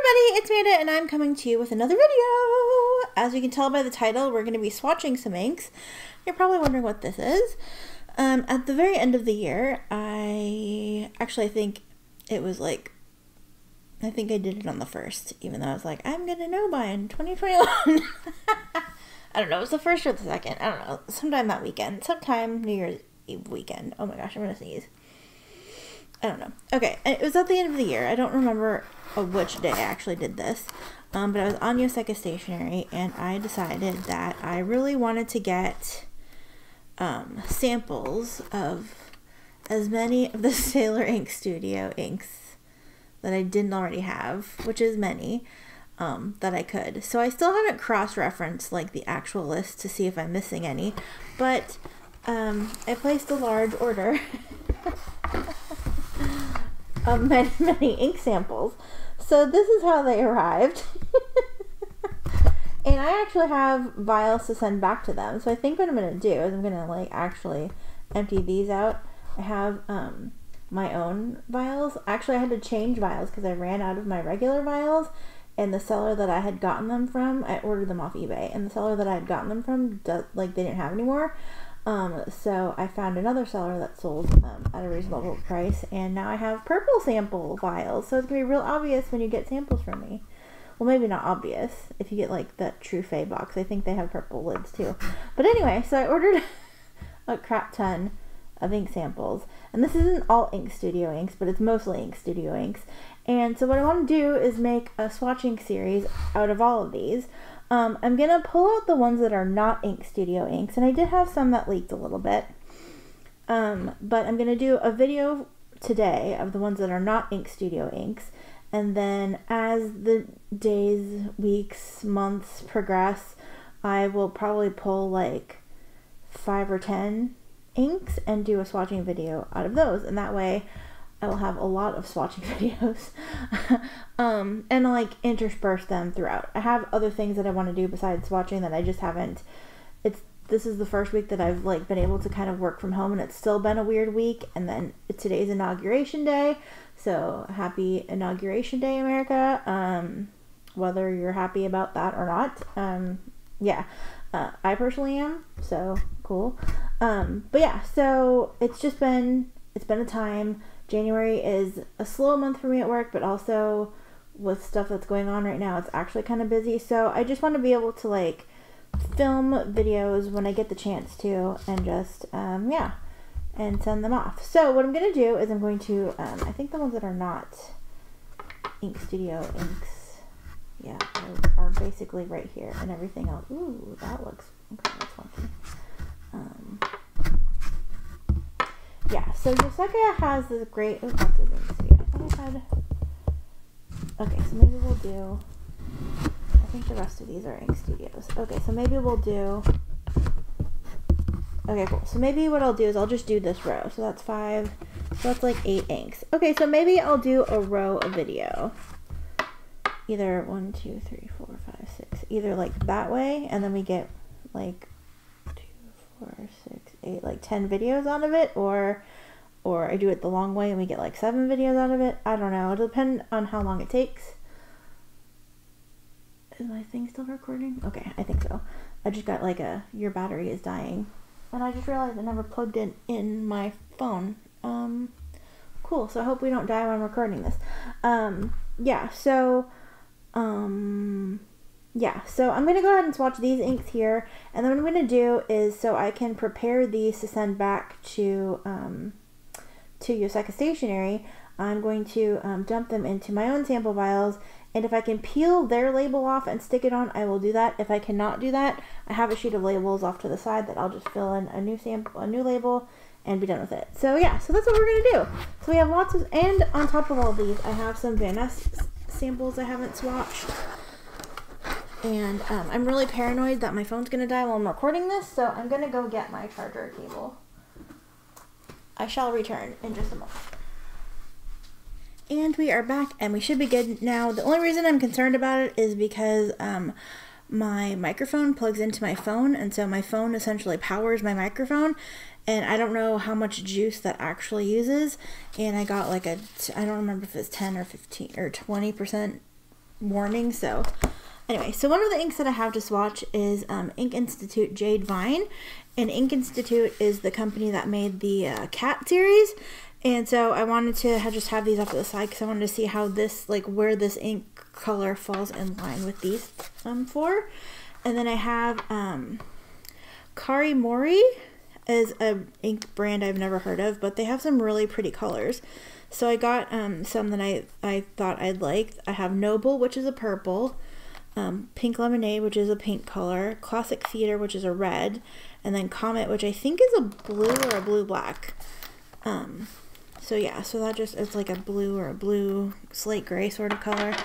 everybody, it's Amanda and I'm coming to you with another video. As you can tell by the title, we're going to be swatching some inks. You're probably wondering what this is. At the very end of the year, I think it was like, I think I did it on the 1st, even though I was like, I'm going to know by in 2021. I don't know, it was the 1st or the 2nd, I don't know, sometime that weekend, sometime New Year's Eve weekend. Oh my gosh, I'm going to sneeze. I don't know. Okay, it was at the end of the year. I don't remember which day I actually did this, but I was on Yoseka Stationery, and I decided that I really wanted to get samples of as many of the Sailor Ink Studio inks that I didn't already have, which is many, that I could. So I still haven't cross-referenced like the actual list to see if I'm missing any, but I placed a large order of many ink samples. So this is how they arrived. And I actually have vials to send back to them. So I think what I'm going to do is I'm going to like actually empty these out. I have my own vials. Actually, I had to change vials because I ran out of my regular vials. And the seller that I had gotten them from, I ordered them off eBay. And the seller that I had gotten them from, they didn't have any more. So I found another seller that sold at a reasonable price, and now I have purple sample vials, so it's going to be real obvious when you get samples from me. Well, maybe not obvious if you get like that True Fae box. I think they have purple lids too. But anyway, so I ordered a crap ton of ink samples, and this isn't all Ink Studio inks, but it's mostly Ink Studio inks. And so what I want to do is make a swatching series out of all of these. I'm going to pull out the ones that are not Ink Studio inks, and I did have some that leaked a little bit, but I'm going to do a video today of the ones that are not Ink Studio inks, and then as the days, weeks, months progress, I will probably pull like 5 or 10 inks and do a swatching video out of those, and that way I will have a lot of swatching videos and like intersperse them throughout. I have other things that I want to do besides swatching that I just haven't. This is the first week that I've like been able to kind of work from home, and it's still been a weird week, and then today's Inauguration Day, so happy Inauguration Day, America, whether you're happy about that or not. Yeah, I personally am, so cool. But yeah, so it's been a time. January is a slow month for me at work, but also with stuff that's going on right now, it's actually kind of busy. So I just want to be able to like film videos when I get the chance to, and just, yeah, and send them off. So what I'm going to do is I'm going to, I think the ones that are not Ink Studio inks, yeah, are basically right here, and everything else. Ooh, that looks, okay, that's funky. Yeah, so Yoseka has this great, oh, that's the thing. I thought I had, okay, so maybe we'll do, I think the rest of these are Ink Studios. Okay, so maybe we'll do, okay, cool. So maybe what I'll do is I'll just do this row. So that's 5, so that's like 8 inks. Okay, so maybe I'll do a row of video. Either 1, 2, 3, 4, 5, 6. Either like that way, and then we get like 4, 6, 8, like 10 videos out of it, or I do it the long way and we get like 7 videos out of it. I don't know. It'll depend on how long it takes. Is my thing still recording? Okay, I think so. I just got like your battery is dying, and I just realized I never plugged it in my phone. Cool. So I hope we don't die when I'm recording this. Yeah. So yeah, so I'm going to go ahead and swatch these inks here, and then what I'm going to do is, so I can prepare these to send back to Yoseka Stationery, I'm going to dump them into my own sample vials, and if I can peel their label off and stick it on, I will do that. If I cannot do that, I have a sheet of labels off to the side that I'll just fill in a new label, and be done with it. So yeah, so that's what we're going to do. So we have lots of, and on top of all of these, I have some Van Ness samples I haven't swatched. And I'm really paranoid that my phone's going to die while I'm recording this, so I'm going to go get my charger cable. I shall return in just a moment. And we are back, and we should be good now. The only reason I'm concerned about it is because my microphone plugs into my phone, and so my phone essentially powers my microphone, and I don't know how much juice that actually uses, and I got like I don't remember if it's 10 or 15 or 20% warning. So anyway, so one of the inks that I have to swatch is Ink Institute Jade Vine. And Ink Institute is the company that made the cat series. And so I wanted to just have these off to the side because I wanted to see how this, like where this ink color falls in line with these four. And then I have Kakimori is an ink brand I've never heard of, but they have some really pretty colors. So I got some that I thought I'd like. I have Noble, which is a purple, Pink Lemonade, which is a pink color, Classic Theatre, which is a red, and then Comet, which I think is a blue or a blue-black. So yeah, so that just, it's like a blue or a blue slate gray sort of color.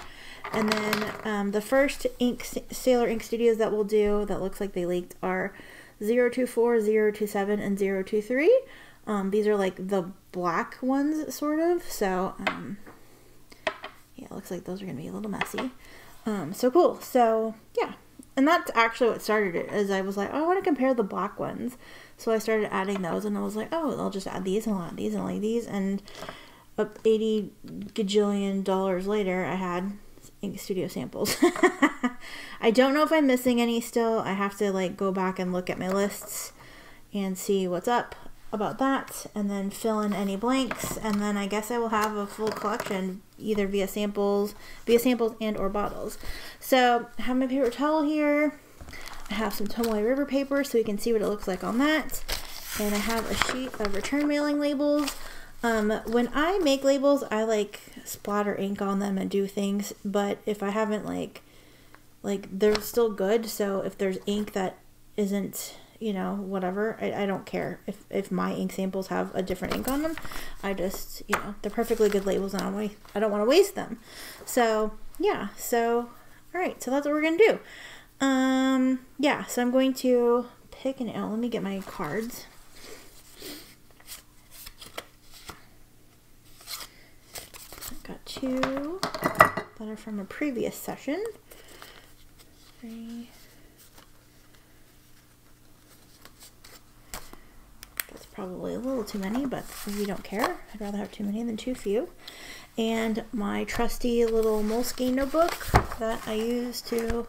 And then the first Sailor Ink Studios that we'll do, that looks like they leaked, are 024, 027, and 023. These are like the black ones, sort of. So, yeah, it looks like those are going to be a little messy. So cool. So, yeah. And that's actually what started it, is I was like, oh, I want to compare the black ones. So I started adding those, and I was like, oh, I'll just add these, and I'll add these, and I'll add these. And $80 gajillion later, I had Ink Studio samples. I don't know if I'm missing any still. I have to like go back and look at my lists and see what's up about that, and then fill in any blanks, and then I guess I will have a full collection either via samples and or bottles. So I have my paper towel here. I have some Tomoe River paper so you can see what it looks like on that, and I have a sheet of return mailing labels. When I make labels, I like splatter ink on them and do things, but if I haven't like they're still good. So if there's ink that isn't, you know, whatever, I don't care if my ink samples have a different ink on them. I just, you know, they're perfectly good labels, and I don't want to waste them. So yeah, so all right, so that's what we're gonna do. Yeah, so I'm going to pick an L. Let me get my cards. I've got two that are from a previous session. 3. That's probably a little too many, but we don't care. I'd rather have too many than too few. And my trusty little Moleskine notebook that I use to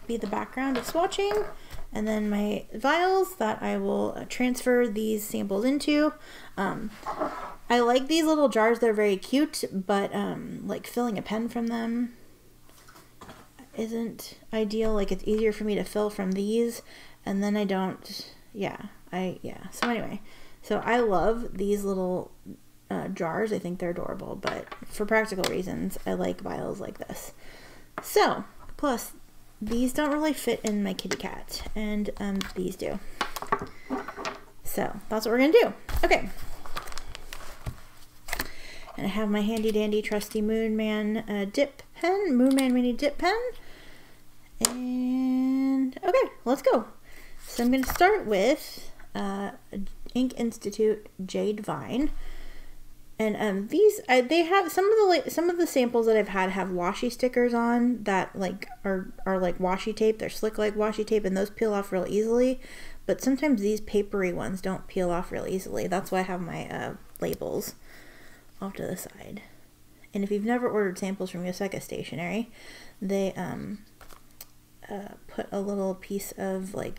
be the background of swatching, and then my vials that I will transfer these samples into. I like these little jars, they're very cute, but like filling a pen from them isn't ideal. Like it's easier for me to fill from these, and then I don't, so anyway, so I love these little jars. I think they're adorable, but for practical reasons I like vials like this. So plus these don't really fit in my kitty cat, and these do. So that's what we're gonna do. Okay. And I have my handy dandy trusty Moonman dip pen, Moonman mini dip pen. And okay, let's go. So I'm gonna start with Ink Institute Jade Vine. And these, they have some of the samples that I've had have washi stickers on that like are like washi tape. They're slick like washi tape, and those peel off real easily. But sometimes these papery ones don't peel off real easily. That's why I have my labels off to the side. And if you've never ordered samples from Yoseka Stationery, they put a little piece of like,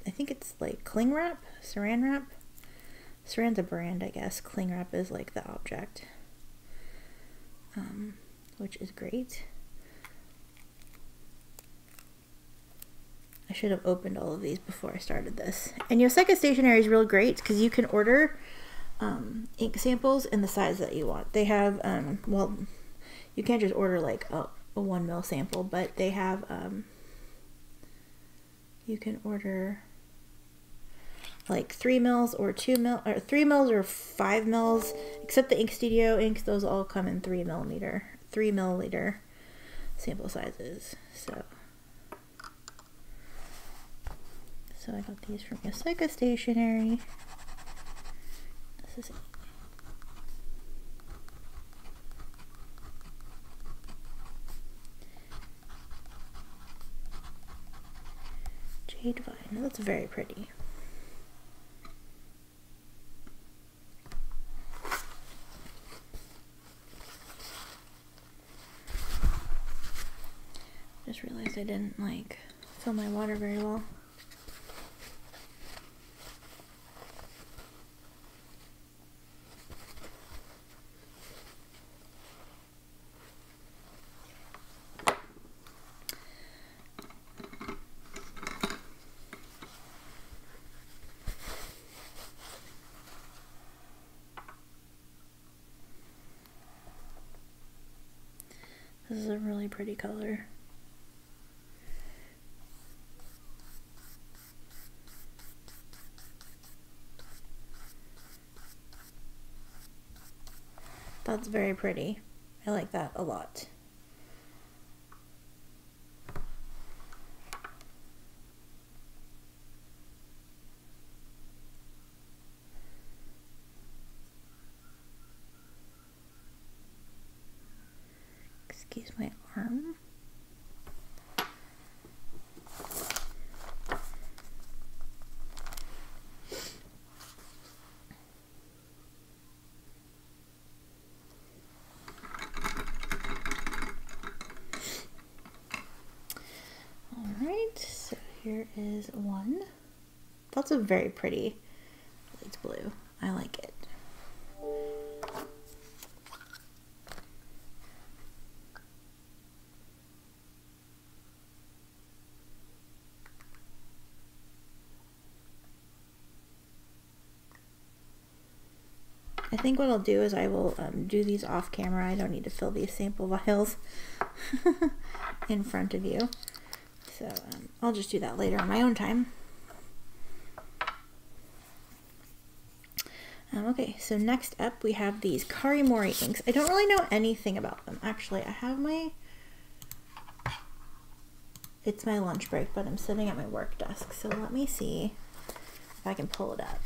I think it's like cling wrap, saran wrap. Saran's a brand, I guess. Cling wrap is like the object, which is great. I should have opened all of these before I started this. And Yoseka Stationery is real great because you can order ink samples in the size that you want. They have, well, you can't just order like a 1 ml sample, but they have, you can order like 3 mils or 2 mil, or 3 mils or 5 mils, except the Ink Studio inks. Those all come in 3 milliliter sample sizes. So I got these from Yoseka Stationery. This is Jade Vine. That's very pretty. Just realized I didn't like fill my water very well. This is a really pretty color. That's very pretty. I like that a lot. Excuse my arm. Alright, so here is one. That's a very pretty light blue. I like it. I think what I'll do is I will do these off camera. I don't need to fill these sample vials in front of you. So I'll just do that later on my own time. Okay, so next up we have these Kakimori inks. I don't really know anything about them. Actually, I have it's my lunch break, but I'm sitting at my work desk. So let me see if I can pull it up.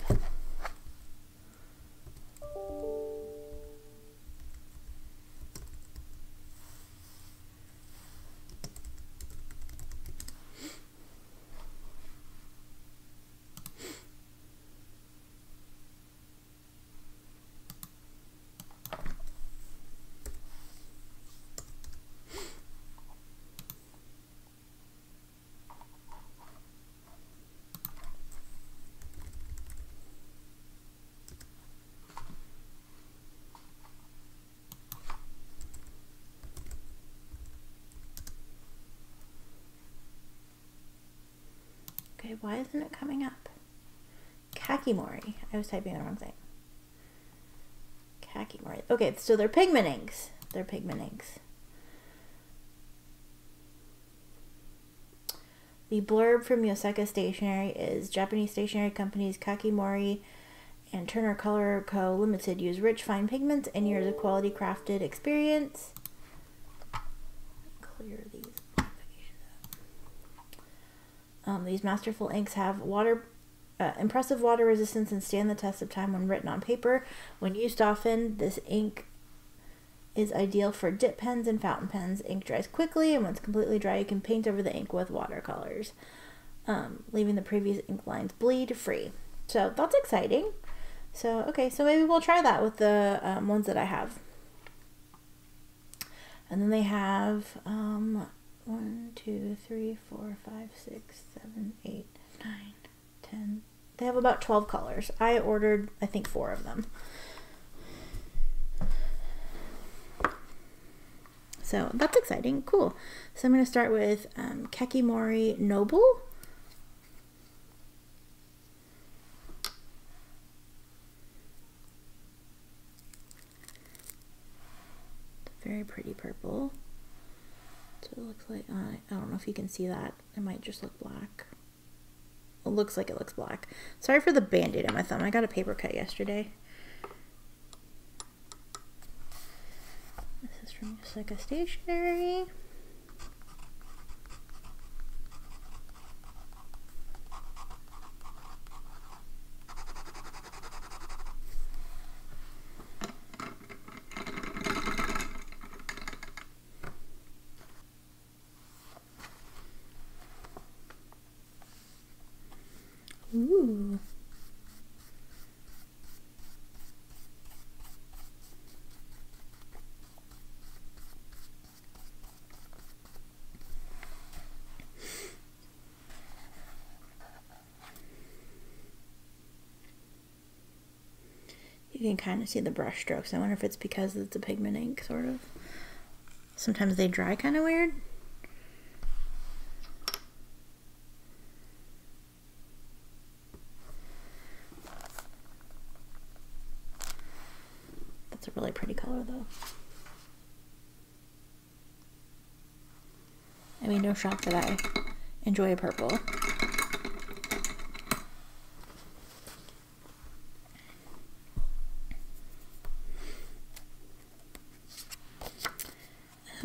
Okay, why isn't it coming up? Kakimori. I was typing the wrong thing. Kakimori. Okay, so they're pigment inks. They're pigment inks. The blurb from Yoseka Stationery is Japanese stationery companies Kakimori and Turner Color Co. Limited use rich fine pigments and years of quality crafted experience. Clear these. These masterful inks have impressive water resistance and stand the test of time when written on paper. When used often, this ink is ideal for dip pens and fountain pens. Ink dries quickly, and once completely dry, you can paint over the ink with watercolors, leaving the previous ink lines bleed free. So that's exciting. So, okay, so maybe we'll try that with the ones that I have. And then they have 1, 2, 3, 4, 5, 6, 7, 8, 9, 10. They have about 12 colors. I ordered, I think, 4 of them. So that's exciting. Cool. So I'm going to start with Kakimori Noble. Very pretty purple. So it looks like, I don't know if you can see that. It might just look black. It looks like it looks black. Sorry for the band-aid on my thumb. I got a paper cut yesterday. This is from Yoseka Stationery. Ooh. You can kind of see the brush strokes. I wonder if it's because it's a pigment ink, sort of. Sometimes they dry kind of weird. That's a really pretty color, though. I mean, no shock that I enjoy a purple.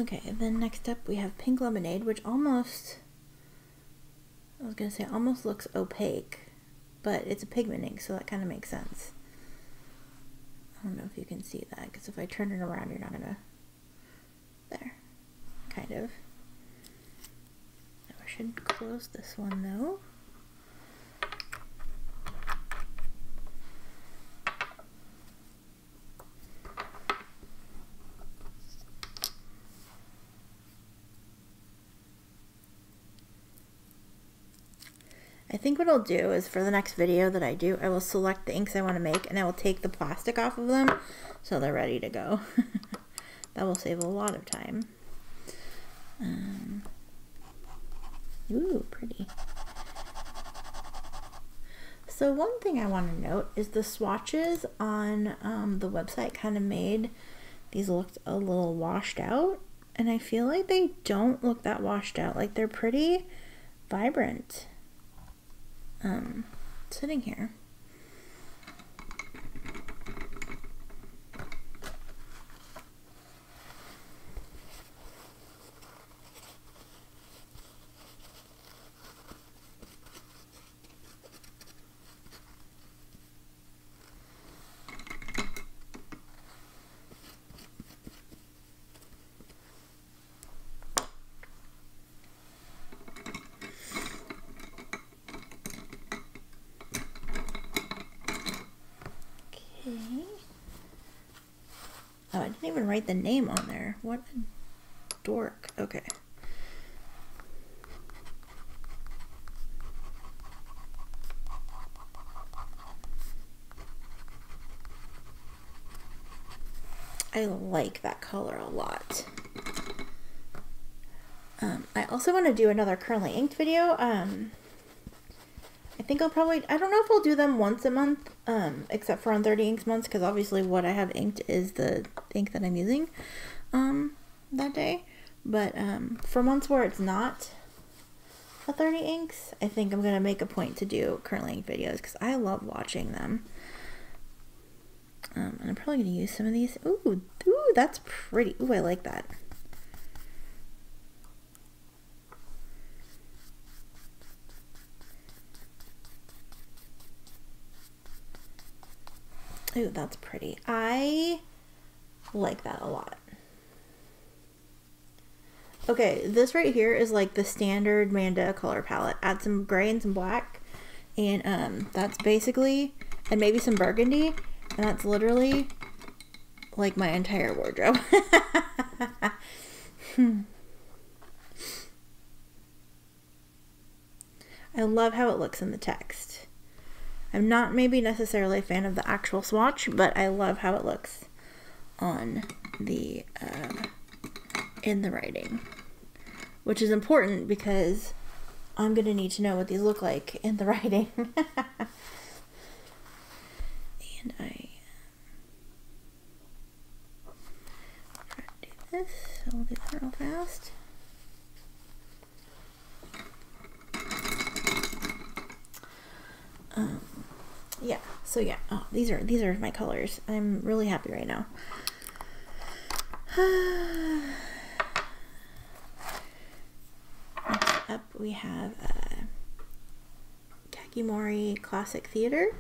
Okay, then next up we have Pink Lemonade, which almost, I was gonna say almost looks opaque, but it's a pigment ink, so that kind of makes sense. I don't know if you can see that, because if I turn it around, you're not gonna, there, kind of. Now I should close this one though. I think what I'll do is for the next video that I do, I will select the inks I want to make and I will take the plastic off of them so they're ready to go. That will save a lot of time. Ooh, pretty. So one thing I want to note is the swatches on the website kind of made these look a little washed out, and I feel like they don't look that washed out. Like, they're pretty vibrant. Sitting here. Oh, I didn't even write the name on there. What a dork. Okay. I like that color a lot. I also want to do another currently inked video. I think I'll probably, I don't know if I'll do them once a month, except for on 30 inks months, because obviously what I have inked is the ink that I'm using that day. But for months where it's not a 30 inks, I think I'm going to make a point to do currently inked videos, because I love watching them. And I'm probably going to use some of these. Ooh, that's pretty. Ooh, I like that. Ooh, that's pretty. I like that a lot. Okay, this right here is like the standard Manda color palette. Add some gray and some black, and that's basically, and maybe some burgundy, and that's literally like my entire wardrobe. I love how it looks in the text. I'm not maybe necessarily a fan of the actual swatch, but I love how it looks on the, in the writing. Which is important because I'm going to need to know what these look like in the writing. And I try to do this, so we'll do that real fast. Yeah, so yeah, oh, these are my colors. I'm really happy right now. Next up we have Kakimori Classic Theatre.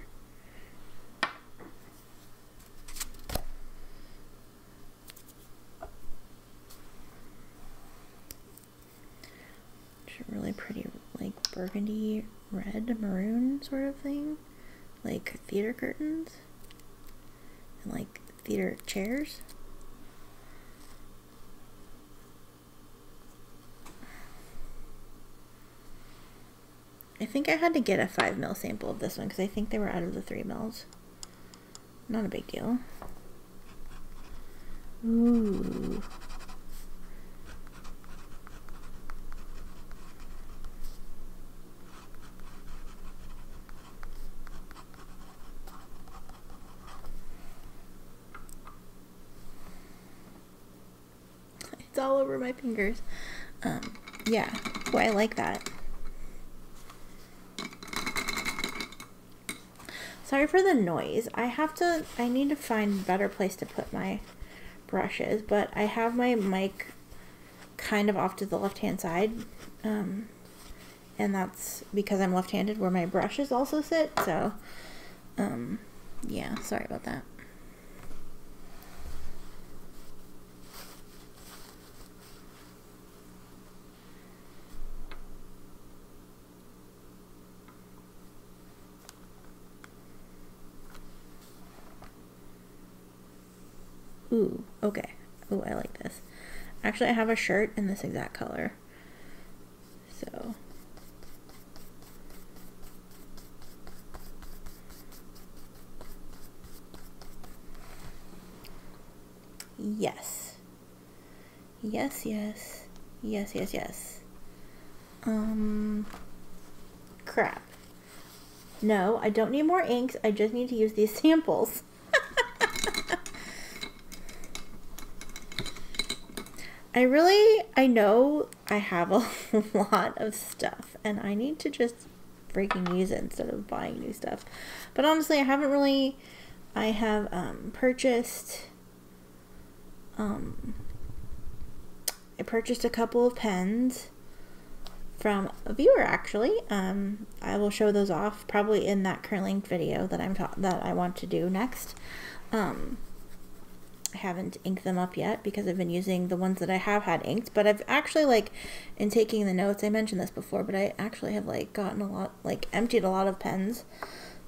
It's a really pretty, like, burgundy red maroon sort of thing. Like theater curtains and like theater chairs. I think I had to get a 5 ml sample of this one because I think they were out of the 3 mls. Not a big deal. Ooh. It's all over my fingers. Yeah. Oh, I like that. Sorry for the noise. I need to find a better place to put my brushes, but I have my mic kind of off to the left-hand side, and that's because I'm left-handed where my brushes also sit, so, yeah, sorry about that. Ooh, okay. Ooh, I like this. Actually, I have a shirt in this exact color. So. Yes. Yes, yes. Yes, yes, yes. Crap. No, I don't need more inks. I just need to use these samples. I know I have a lot of stuff and I need to just freaking use it instead of buying new stuff. But honestly, I have purchased, I purchased a couple of pens from a viewer actually. I will show those off probably in that current link video that I want to do next. I haven't inked them up yet because I've been using the ones that I have had inked, but I've actually, like, in taking the notes, I mentioned this before, but I actually have, like, gotten a lot, like, emptied a lot of pens.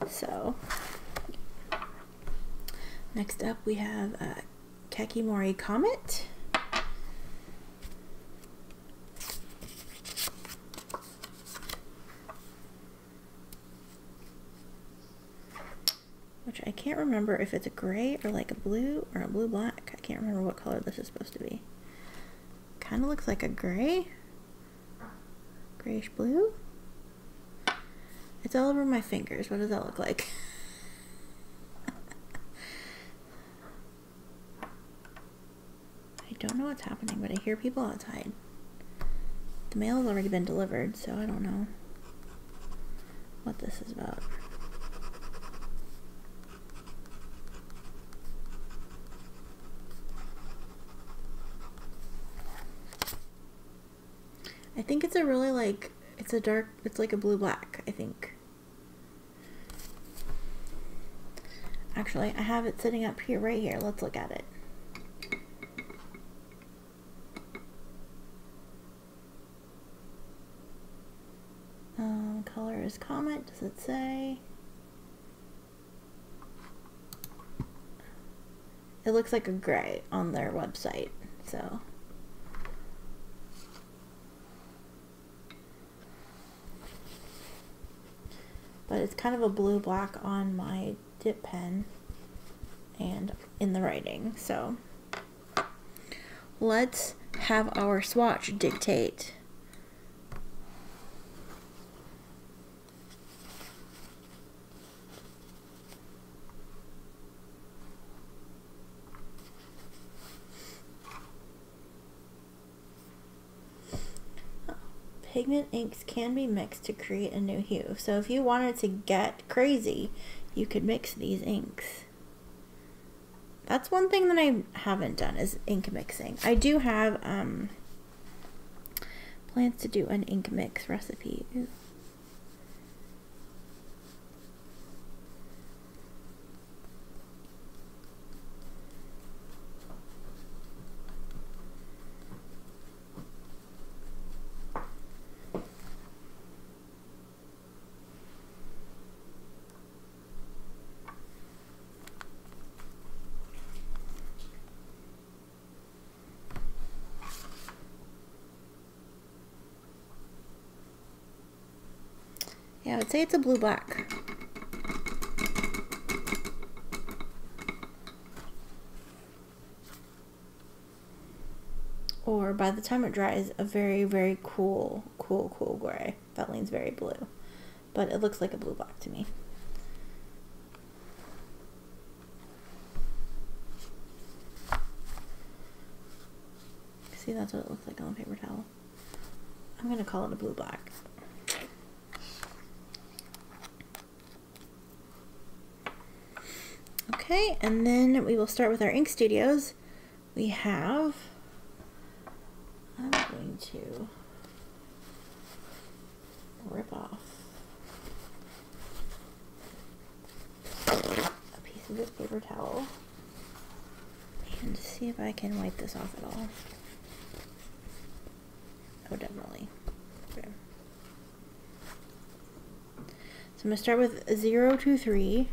So next up we have Kakimori Comet. Which I can't remember if it's a gray or like a blue or a blue black. I can't remember what color this is supposed to be. Kind of looks like a gray. Grayish blue. It's all over my fingers. What does that look like? I don't know what's happening, but I hear people outside. The mail has already been delivered, so I don't know what this is about. I think it's a really, like, it's like a blue-black, I think. Actually, I have it sitting up here, right here. Let's look at it. Color is Comet, does it say? It looks like a gray on their website, so. But it's kind of a blue-black on my dip pen and in the writing, so let's have our swatch dictate. Pigment inks can be mixed to create a new hue. So if you wanted to get crazy, you could mix these inks. That's one thing that I haven't done is ink mixing. I do have plans to do an ink mix recipe. Ooh. Yeah, I would say it's a blue-black. or by the time it dries, a very, very cool gray that leans very blue. But it looks like a blue-black to me. See, that's what it looks like on the paper towel. I'm going to call it a blue-black. Okay, and then we will start with our ink studios. We have, I'm going to rip off a piece of this paper towel and see if I can wipe this off at all. Oh, definitely. Okay. So I'm going to start with 0 to 3.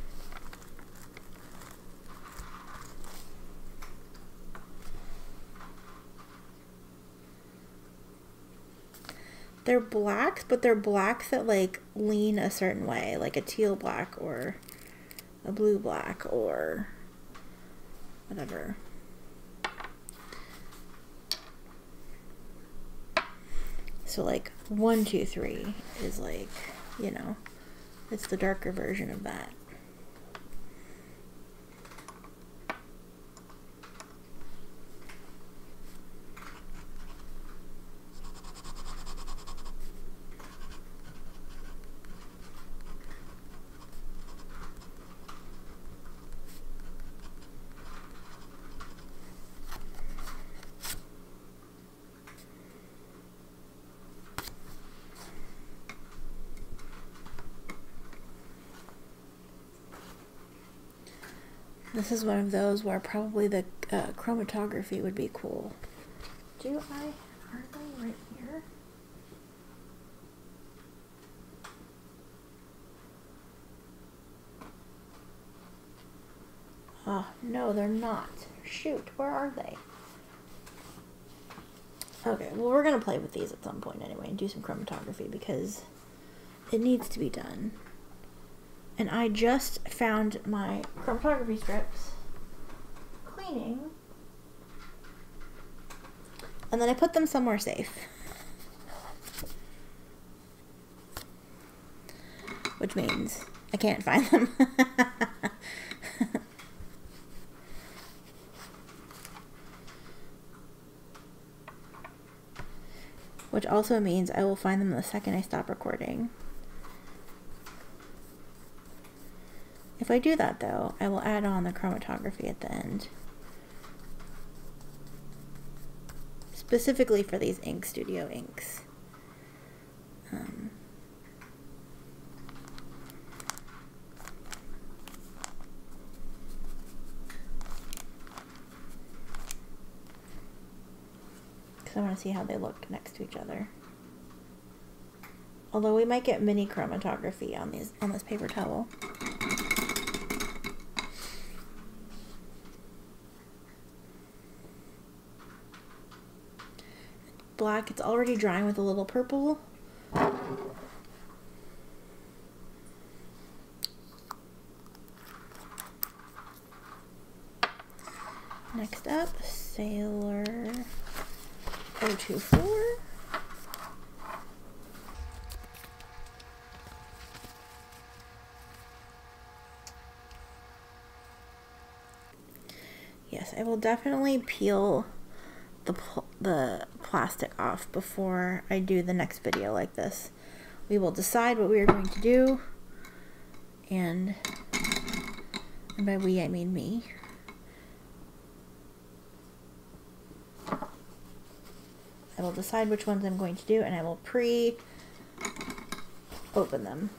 They're blacks, but they're blacks that like lean a certain way, like a teal black or a blue black or whatever. So like 1, 2, 3 is like, you know, it's the darker version of that. This is one of those where probably the chromatography would be cool. Are they right here? Oh, no, they're not. Shoot, where are they? Okay, well, we're going to play with these at some point anyway and do some chromatography because it needs to be done. And I just found my chromatography strips cleaning, and then I put them somewhere safe, which means I can't find them. Which also means I will find them the second I stop recording. If I do that though, I will add on the chromatography at the end. Specifically for these ink studio inks. Because I want to see how they look next to each other. Although we might get mini chromatography on this paper towel. Black, it's already drying with a little purple. Next up, Sailor 024. Yes, I will definitely peel the plastic off before I do the next video like this. We will decide what we are going to do, and by we I mean me. I will decide which ones I'm going to do, and I will pre-open them.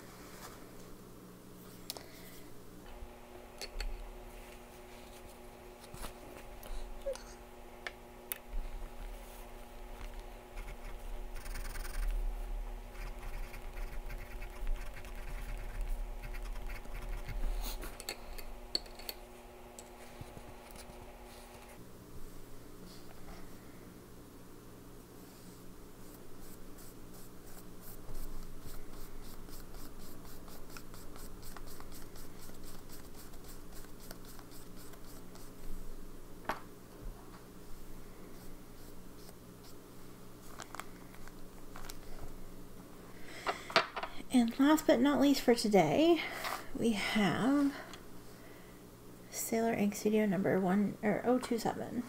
And last but not least for today, we have Sailor Ink Studio number 027.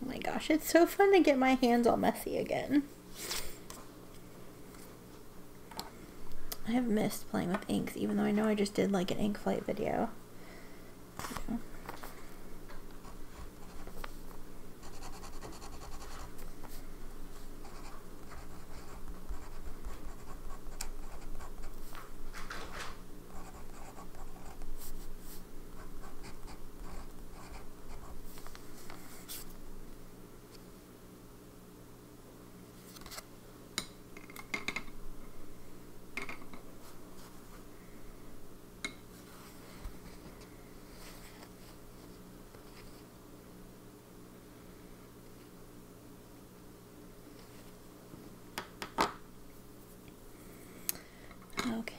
Oh my gosh, it's so fun to get my hands all messy again. I have missed playing with inks, even though I know I just did like an ink flight video. So. Okay.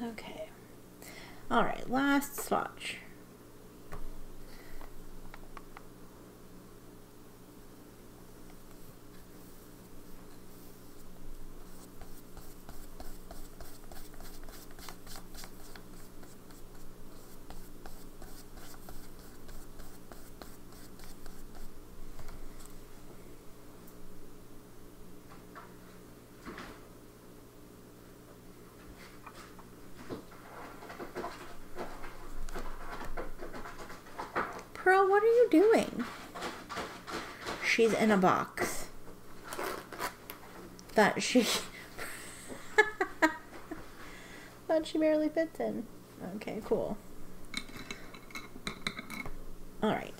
Okay. All right, last swatch. Pearl, what are you doing? She's in a box that she barely fits in. Okay, cool. All right.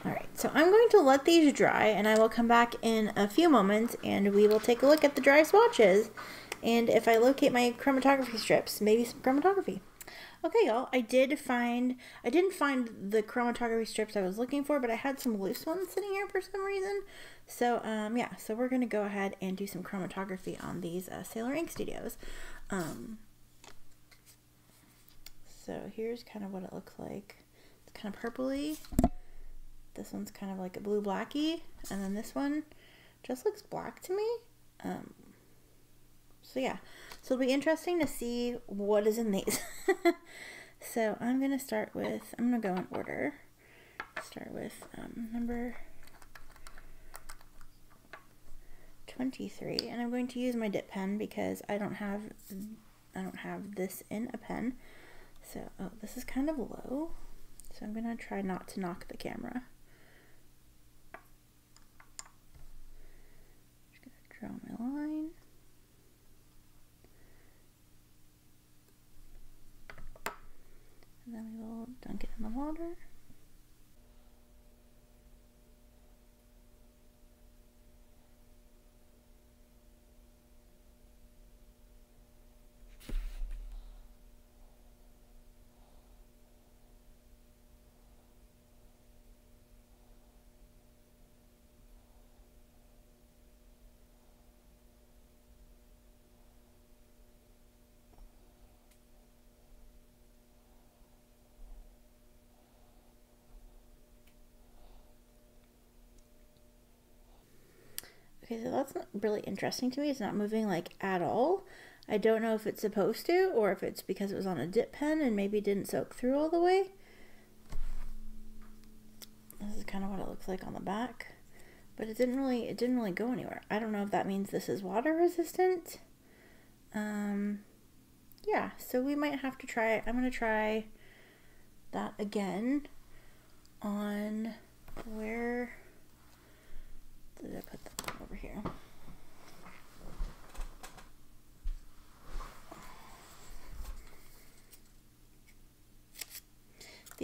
All right, so I'm going to let these dry and I will come back in a few moments and we will take a look at the dry swatches. And if I locate my chromatography strips, maybe some chromatography. Okay, y'all, I didn't find the chromatography strips I was looking for, but I had some loose ones sitting here for some reason. So, yeah, so we're going to go ahead and do some chromatography on these Sailor Ink Studios. So here's kind of what it looks like. It's kind of purpley. This one's kind of like a blue blacky, and then this one just looks black to me. So yeah, so it'll be interesting to see what is in these. So I'm going to start with, I'm going to go in order. Start with number 23, and I'm going to use my dip pen because I don't have this in a pen. So, oh, this is kind of low. So I'm going to try not to knock the camera. Just going to draw my line. And then we will dunk it in the water. Okay, so that's not really interesting to me. It's not moving like at all. I don't know if it's supposed to or if it's because it was on a dip pen and maybe didn't soak through all the way. This is kind of what it looks like on the back, but it didn't really go anywhere. I don't know if that means this is water resistant. Yeah, so we might have to try, I'm going to try that again on, where did I put that over here?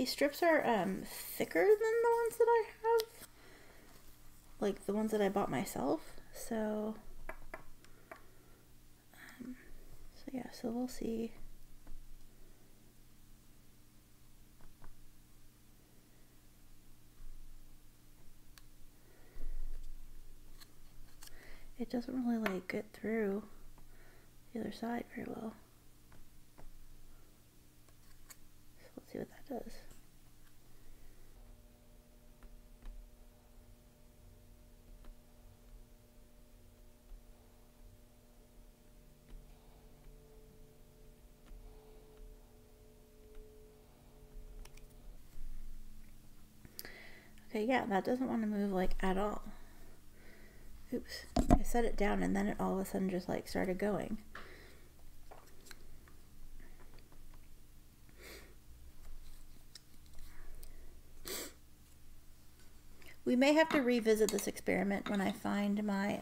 these strips are thicker than the ones that I have, like the ones that I bought myself. So, yeah, so we'll see. It doesn't really like get through the other side very well. So let's see what that does. Okay, yeah, that doesn't want to move like at all. Oops, I set it down and then it all of a sudden just like started going. We may have to revisit this experiment when I find my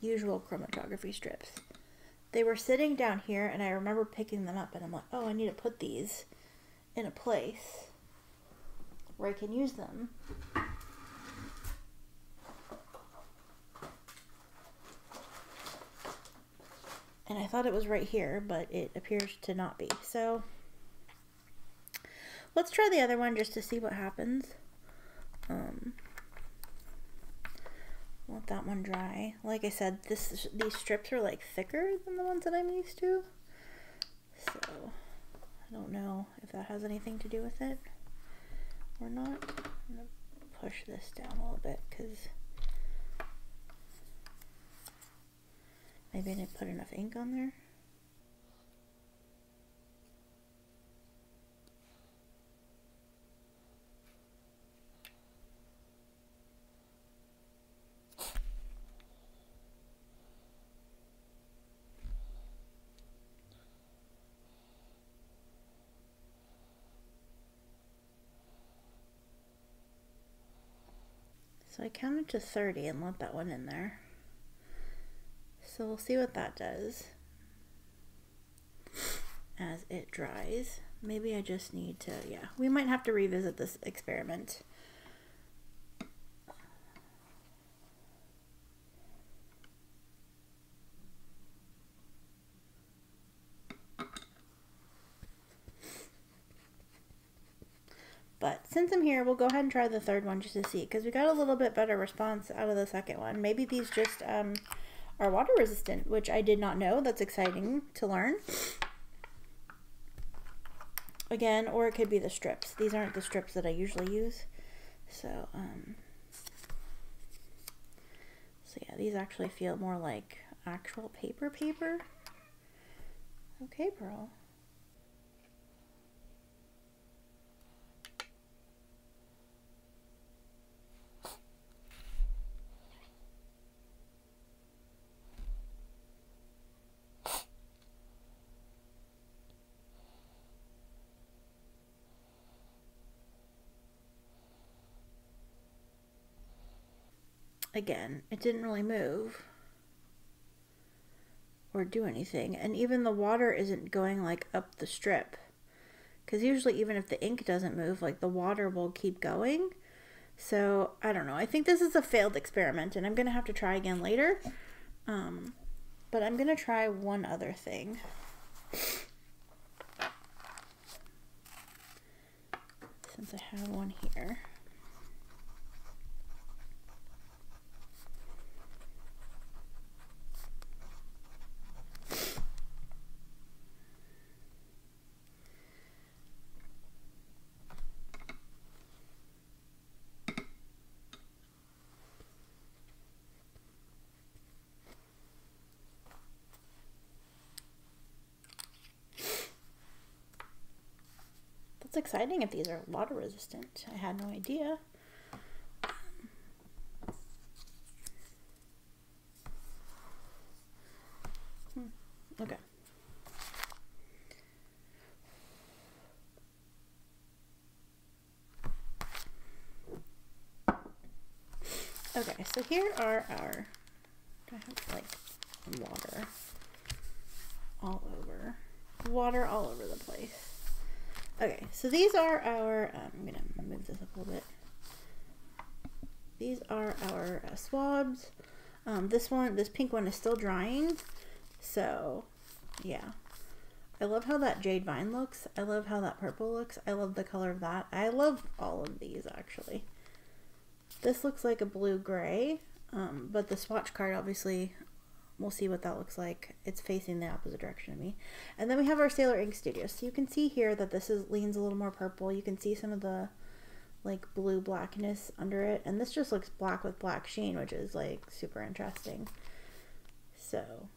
usual chromatography strips. They were sitting down here and I remember picking them up and I'm like, oh, I need to put these in a place where I can use them. And I thought it was right here, but it appears to not be. So let's try the other one just to see what happens. Let that one dry. Like I said, these strips are like thicker than the ones that I'm used to. So I don't know if that has anything to do with it or not. I'm gonna push this down a little bit because maybe I didn't put enough ink on there. So I counted to 30 and let that one in there. So we'll see what that does as it dries. Maybe I just need to, yeah, we might have to revisit this experiment. But since I'm here, we'll go ahead and try the third one just to see, because we got a little bit better response out of the second one. Maybe these just are water resistant, which I did not know. That's exciting to learn. Again, or it could be the strips. These aren't the strips that I usually use. So, so yeah, these actually feel more like actual paper. Okay, Pearl. Again, it didn't really move or do anything, and even the water isn't going like up the strip, because usually even if the ink doesn't move, like the water will keep going. So I don't know, I think this is a failed experiment and I'm gonna have to try again later, but I'm gonna try one other thing. Since I have one here. It's exciting if these are water resistant. I had no idea. Okay. Okay, so here are our, I have like water all over the place. Okay, so these are our, I'm going to move this up a little bit. These are our swabs. This pink one is still drying. So, yeah. I love how that jade vine looks. I love how that purple looks. I love the color of that. I love all of these, actually. This looks like a blue-gray, but the swatch card, obviously, we'll see what that looks like. It's facing the opposite direction of me. And then we have our Sailor Ink Studio. So you can see here that this leans a little more purple. You can see some of the like blue blackness under it. And this just looks black with black sheen, which is like super interesting. So,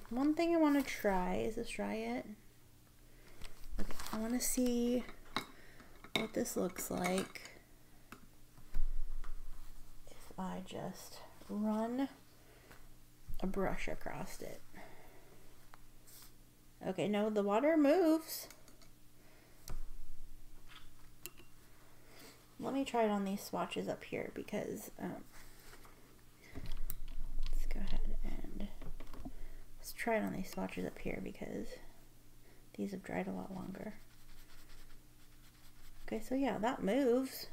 one thing I want to try, is this dry yet? Okay, I want to see what this looks like if I just run a brush across it. Okay, no, the water moves. Let me try it on these swatches up here because let's go ahead and let's try it on these swatches up here because these have dried a lot longer. Okay, so yeah, that moves.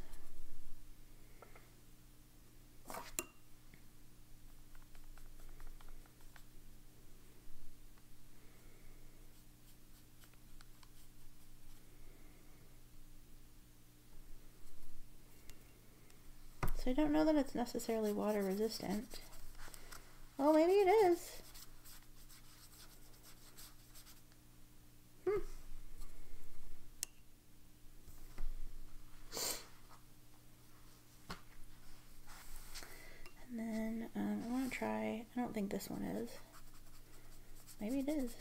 So I don't know that it's necessarily water resistant. Well, maybe it is. And then I want to try, I don't think this one is. Maybe it is.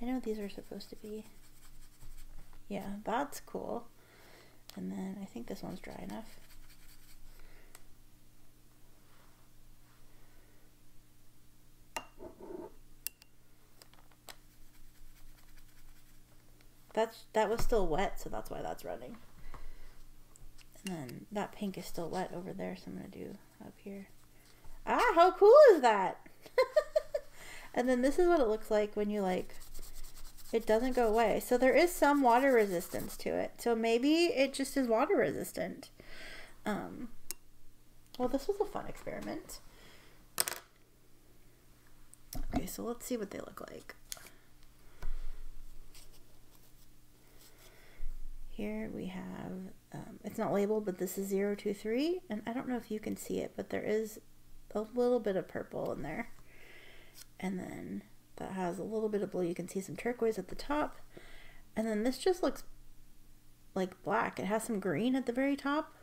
I know these are supposed to be. Yeah, that's cool. And then I think this one's dry enough. That was still wet, so that's why that's running. And then that pink is still wet over there, so I'm gonna do up here. Ah, how cool is that? And then this is what it looks like when you like, it doesn't go away. So there is some water resistance to it. So maybe it just is water resistant. Well, this was a fun experiment. Okay, so let's see what they look like. Here we have, it's not labeled, but this is 023, and I don't know if you can see it, but there is a little bit of purple in there. And then that has a little bit of blue. You can see some turquoise at the top. And then this just looks like black. It has some green at the very top.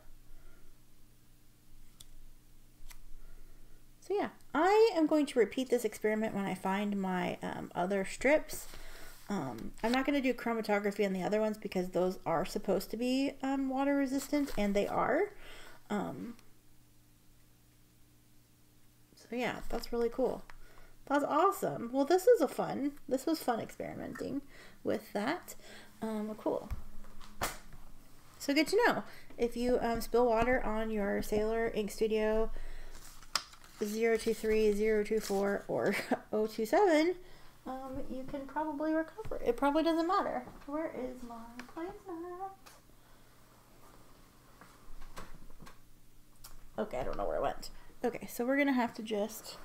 So yeah, I am going to repeat this experiment when I find my other strips. I'm not going to do chromatography on the other ones because those are supposed to be water resistant, and they are. So yeah, that's really cool. That's awesome. Well, this was fun experimenting with that. Cool. So good to know. If you spill water on your Sailor Ink Studio 023, 024, or 027, you can probably recover. It probably doesn't matter. Where is my placemat? Okay, I don't know where it went. Okay, so we're gonna have to just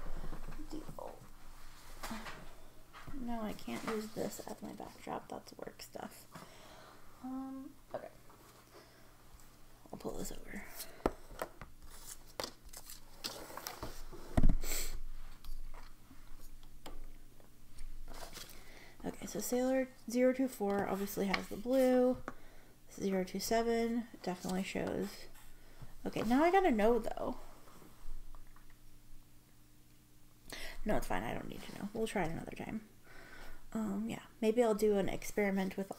default. No, I can't use this as my backdrop. That's work stuff. Okay. I'll pull this over. Okay, so Sailor 024 obviously has the blue. 027 definitely shows. Okay, now I gotta know though. No, it's fine. I don't need to know. We'll try it another time. Yeah, maybe I'll do an experiment with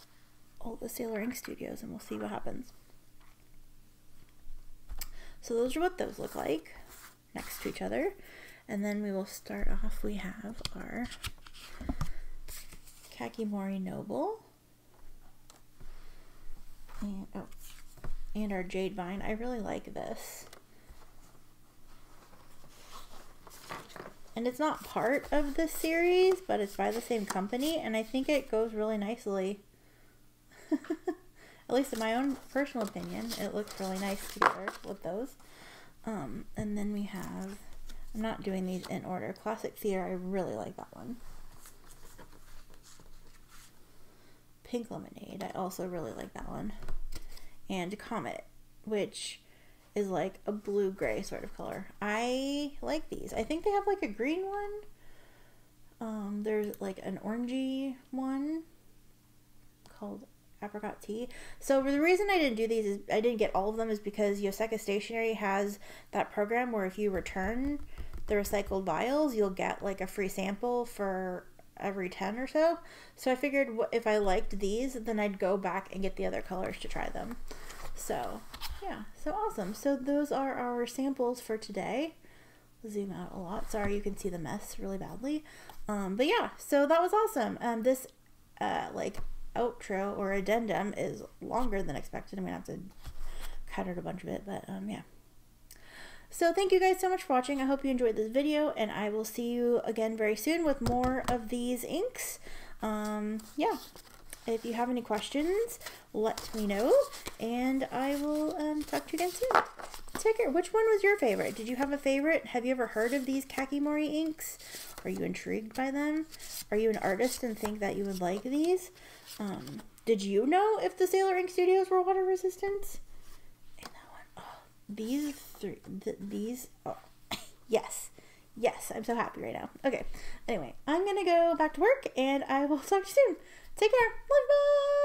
all the Sailor Ink Studios and we'll see what happens. So those are what those look like next to each other. And then we will start off. We have our Kakimori Noble. And our Jade Vine. I really like this. And it's not part of this series, but it's by the same company, and I think it goes really nicely. At least in my own personal opinion, it looks really nice together with those. And then we have, I'm not doing these in order, Classic Theatre, I really like that one. Pink Lemonade, I also really like that one. And Comet, which is like a blue-gray sort of color. I like these. I think they have like a green one. There's like an orangey one called Apricot Tea. So the reason I didn't do these is I didn't get all of them is because Yoseka Stationery has that program where if you return the recycled vials, you'll get like a free sample for every 10 or so. So I figured if I liked these, then I'd go back and get the other colors to try them. So yeah, so awesome. So those are our samples for today. Zoom out a lot. Sorry, you can see the mess really badly. But yeah, so that was awesome. This like outro or addendum is longer than expected. I'm gonna have to cut out a bunch of it, but yeah. So thank you guys so much for watching. I hope you enjoyed this video, and I will see you again very soon with more of these inks. Yeah, if you have any questions, let me know, and I will talk to you again soon. Take care. Which one was your favorite? Did you have a favorite? Have you ever heard of these Kakimori inks? Are you intrigued by them? Are you an artist and think that you would like these? Did you know if the Sailor Ink Studios were water resistant? And that one, oh, these three, these, oh, yes, yes, I'm so happy right now. Okay, anyway, I'm gonna go back to work, and I will talk to you soon. Take care. Bye bye.